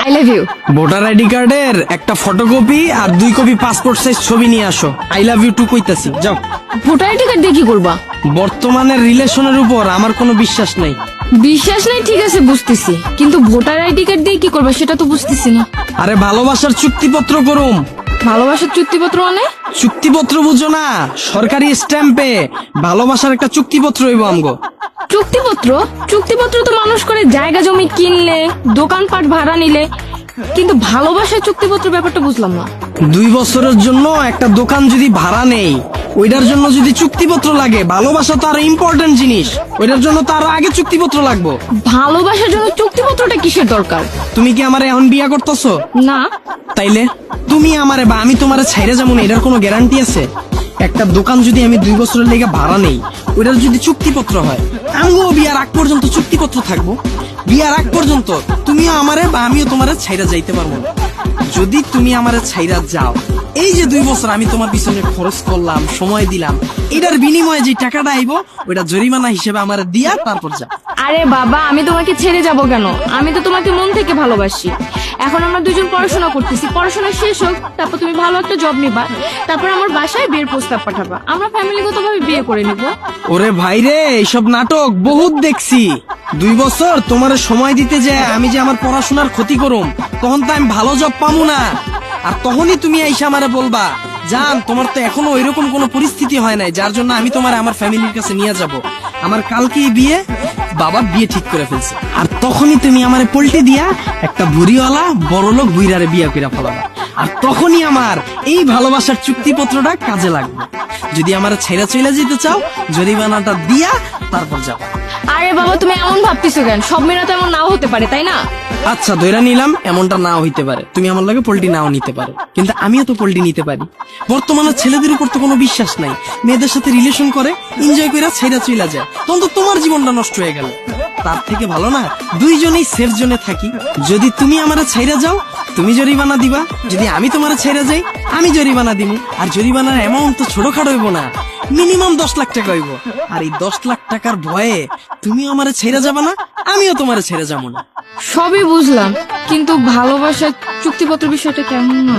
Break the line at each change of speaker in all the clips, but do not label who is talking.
I love you.
Voter ID কার্ডের একটা photocopy আর 2 কপি পাসপোর্ট সাইজ ছবি নিয়ে আসো। আই লাভ ইউ টু কইতাছি, যাও।
ভোটার আইডি কার্ড দিয়ে কি করবা?
বর্তমানের রিলেশনের উপর আমার কোনো বিশ্বাস নাই।
বিশ্বাস নাই ঠিক আছে বুঝতেছি, কিন্তু ভোটার আইডি কার্ড দিয়ে কি করবা সেটা তো বুঝতেছি না।
আরে ভালোবাসার চুক্তিপত্র করুম।
ভালোবাসার চুক্তিপত্র মানে?
চুক্তিপত্র বুঝো না? সরকারি স্ট্যাম্পে ভালোবাসার একটা চুক্তিপত্র হইব আমগো।
চুক্তিপত্র? চুক্তিপত্র তো মানুষ করে জায়গা জমি কিনলে, দোকানপাট ভাড়া নিলে, কিন্তু ভালোবাসার চুক্তিপত্র ব্যাপারটা বুঝলাম না।
2 বছরের জন্য একটা দোকান যদি ভাড়া নেই, ওইটার জন্য যদি চুক্তিপত্র লাগে, ভালোবাসা তো আরো ইম্পর্টেন্ট জিনিস, ওইটার জন্য তো আরো আগে চুক্তিপত্র লাগবে।
ভালোবাসার জন্য চুক্তিপত্রটা কিসের দরকার?
তুমি কি আমারে এখন বিয়া করতেছো?
না।
তাইলে তুমি আমারে বা আমি তোমারে ছাইরে যেমন, এটার কোনো গ্যারান্টি আছে? একটা দোকান যদি আমি 2 বছরের লেগে ভাড়া নেই, ওইটার যদি চুক্তিপত্র হয়, আমিও বিয়ার আগ পর্যন্ত চুক্তিপত্র থাকবো। বিয়ার আগ পর্যন্ত তুমিও আমারে বা আমিও তোমারে ছাইরা যাইতে পারবো না। যদি তুমি আমারে ছাইরা যাও, এই যে 2 বছর আমি তোমার পিছনে খরচ করলাম, সময় দিলাম, এটার বিনিময়ে যে টাকাটা আইবো, ওইটা জরিমানা হিসেবে আমারে দিয়া তারপর যা।
আরে বাবা, আমি তোমাকে ছেড়ে যাব কেন? আমি তো তোমাকে মন থেকে ভালোবাসি। এখন আমরা দুজন পড়াশোনা করতেছি, পড়াশোনা শেষ হোক, তারপর তুমি ভালো একটা জব নিবা, তারপর আমার বাসায় বিয়ের প্রস্তাব পাঠাবা, আমরা ফ্যামিলিগতভাবে বিয়ে করে নিব।
ওরে ভাই রে, এইসব নাটক বহুত দেখছি। 2 বছর তোমার সময় দিতে যে আমি যে আমার পড়াশোনার ক্ষতি করুম, তখন তো আমি ভালো জব পাবো না। আর তখনই তুমি আইসা আমারে বলবা, জান তোমার তো এখনো ওইরকম কোনো পরিস্থিতি হয় নাই, যার জন্য আমি তোমার আমার ফ্যামিলির কাছে নিয়ে যাব। আমার কালকেই বিয়ে, বাবা বিয়ে ঠিক করে ফেলছে। আর তখনই তুমি আমারে পল্টি দিয়া একটা ভুরিওয়ালা বড়লোক বুইরারে বিয়ে করে ফেলাবা। আর তখনই আমার এই ভালোবাসার চুক্তিপত্রটা কাজে লাগবে। যদি আমার ছেড়া চলে যেতে চাও, জরিমানাটা দিয়া তারপর যাও।
আরে বাবা, তুমি এমন ভাবতেছো কেন? সব মেয়েরা তো এমন নাও হতে পারে, তাই না?
আচ্ছা ধইরা নিলাম এমনটা নাও হইতে পারে, তুমি আমার লগে পোল্টি নাও নিতে পারো, কিন্তু আমিও তো পোল্টি নিতে পারি। বর্তমানে ছেলেদের উপর তো কোনো বিশ্বাস নাই, মেয়েদের সাথে রিলেশন করে এনজয় করে ছেড়া চইলা যায়, তখন তো তোমার জীবনটা নষ্ট হয়ে গেল। তার থেকে ভালো না দুইজনেই সেফ জোনে থাকি। যদি তুমি আমারে ছাইরা যাও, তুমি জরিমানা দিবা, যদি আমি তোমারে ছাইরা যাই, আমি জরিমানা দিব। আর জরিমানার অ্যামাউন্ট তো ছোটখাটো হইব না, মিনিমাম 10 লাখ টাকা হইব। আর এই 10 লাখ টাকার ভয়ে তুমি আমারে ছেড়ে যাবা না, আমিও তোমারে ছেড়ে যাবো না।
সবই বুঝলাম, কিন্তু ভালোবাসার চুক্তিপত্র বিষয়টা কেমন না?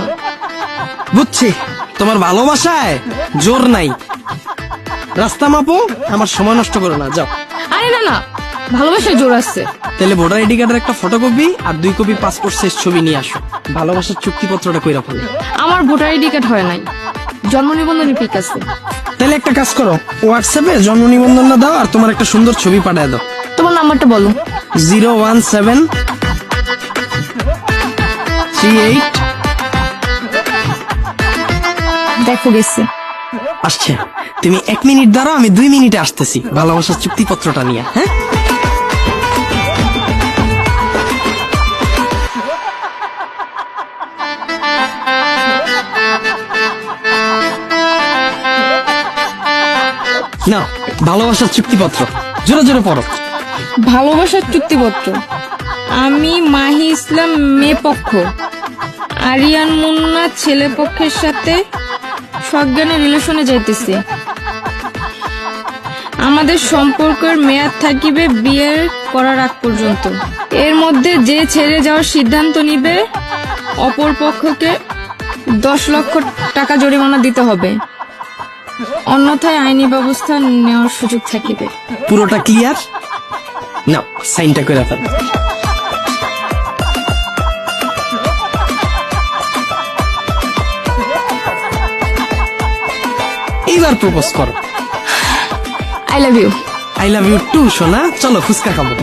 বুঝছি, তোমার ভালোবাসায় জোর নাই। রাস্তা মাপো, আমার সময় নষ্ট করো না, যাও।
আরে না না, ভালোবাসায় জোর আছে।
তাহলে ভোটার আইডি কার্ডের একটা ফটোকপি আর 2 কপি পাসপোর্ট সাইজ ছবি নিয়ে আসো। ভালোবাসার চুক্তিপত্রটা কইরা ফেলো।
আমার ভোটার আইডি কার্ড হয় নাই, জন্ম নিবন্ধনের পিক আছে।
তাহলে একটা কাজ করো, হোয়াটসঅ্যাপে জন্ম নিবন্ধনটা দাও আর তোমার একটা সুন্দর ছবি পাঠায় দাও।
তোমার নাম্বারটা বলো।
01738।
দেখো গেছে।
আসছে, তুমি 1 মিনিট দাঁড়াও, আমি 2 মিনিটে আসতেছি ভালোবাসার চুক্তিপত্রটা নিয়ে। হ্যাঁ, না ভালোবাসার চুক্তিপত্র, জোরে জোরে পড়ো।
ভালোবাসার চুক্তিপত্র। আমি মাহি ইসলাম মেয়ে পক্ষ, আরিয়ান মুন্না ছেলে পক্ষের সাথে সজ্ঞানে রিলেশনে যাইতেছি। আমাদের সম্পর্কের মেয়াদ থাকিবে বিয়ের করার আগ পর্যন্ত। এর মধ্যে যে ছেড়ে যাওয়ার সিদ্ধান্ত নিবে, অপর পক্ষকে 10 লক্ষ টাকা জরিমানা দিতে হবে, অন্যথায় আইনি ব্যবস্থা নেওয়ার সুযোগ থাকিবে।
পুরোটা ক্লিয়ার? নাও সাইনটা করে ফেল। এইবার প্রপোজ করো।
I love you.
I love you too সোনা, চলো ফুচকা খাবো।